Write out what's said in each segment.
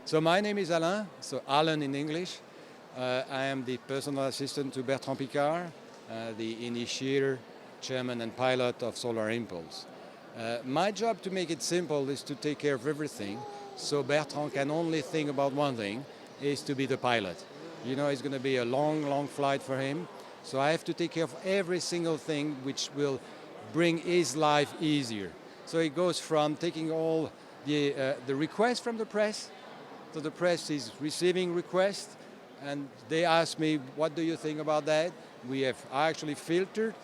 So my name is Alain, so Alan in English. I am the personal assistant to Bertrand Piccard, the initiator, chairman and pilot of Solar Impulse. My job, to make it simple, is to take care of everything, so Bertrand can only think about one thing, is to be the pilot. You know, it's going to be a long, long flight for him, so I have to take care of every single thing which will bring his life easier. So it goes from taking all the requests from the press. So the press is receiving requests, and they ask me, what do you think about that? I actually filtered,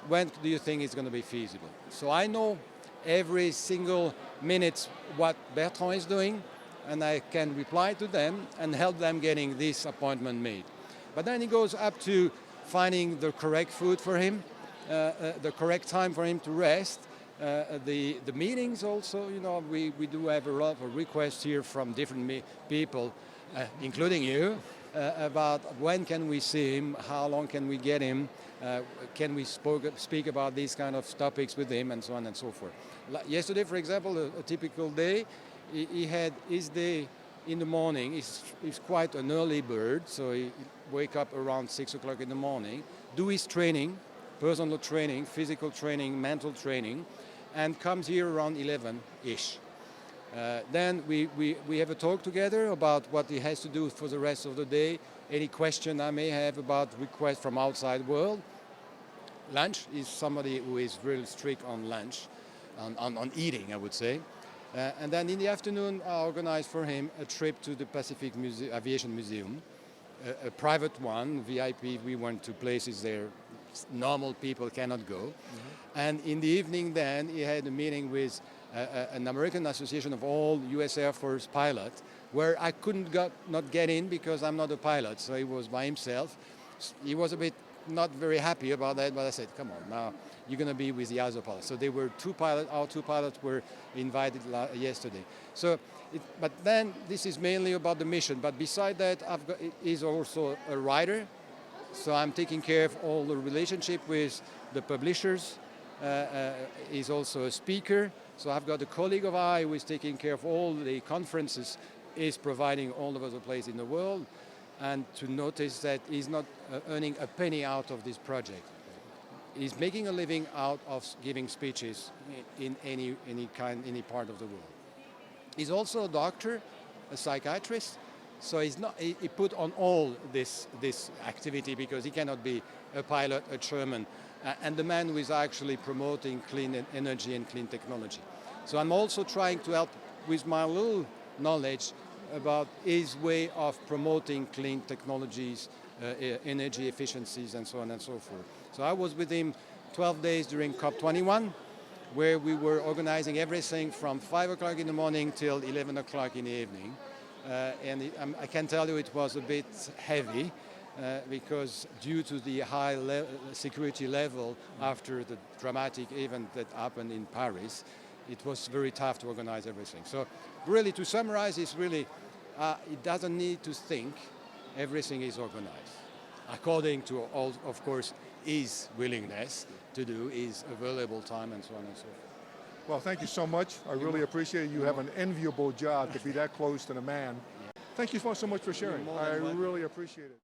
when do you think it's going to be feasible? So I know every single minute what Bertrand is doing, and I can reply to them and help them getting this appointment made. But then it goes up to finding the correct food for him, the correct time for him to rest, the meetings also. You know, we do have a lot of requests here from different people, including you, about when can we see him, how long can we get him, can we speak about these kind of topics with him, and so on and so forth. Yesterday, for example, a typical day, he had his day in the morning. He's quite an early bird, so he wake up around 6 o'clock in the morning, do his training, personal training, physical training, mental training, and comes here around 11-ish. Then we have a talk together about what he has to do for the rest of the day, any question I may have about requests from outside world. Lunch is somebody who is really strict on lunch, on eating, I would say. And then in the afternoon, I organize for him a trip to the Pacific Aviation Museum, a private one, VIP. We went to places there normal people cannot go. Mm-hmm. And in the evening then, he had a meeting with an American association of all US Air Force pilots, where I couldn't not get in because I'm not a pilot, so he was by himself. He was a bit not very happy about that, but I said, come on, now you're going to be with the other pilots. So they were our two pilots were invited yesterday. So, but then this is mainly about the mission, but beside that, he's also a writer, so I'm taking care of all the relationship with the publishers. He's also a speaker, so I've got a colleague of mine who is taking care of all the conferences, is providing all over the place in the world. And to notice that he's not earning a penny out of this project. He's making a living out of giving speeches in any part of the world. He's also a doctor, a psychiatrist, so he put on all this activity because he cannot be a pilot, a chairman, and the man who is actually promoting clean energy and clean technology. So I'm also trying to help with my little knowledge about his way of promoting clean technologies, energy efficiencies, and so on and so forth. So I was with him 12 days during COP21, where we were organizing everything from 5 o'clock in the morning till 11 o'clock in the evening. I can tell you it was a bit heavy, because due to the high security level after the dramatic event that happened in Paris, it was very tough to organize everything. So really, to summarize, it's really, it doesn't need to think, everything is organized. According to, all, of course, his willingness to do, his available time, and so on and so forth. Well, thank you so much. I really appreciate it. You have an enviable job to be that close to the man. Thank you so much for sharing. I really appreciate it.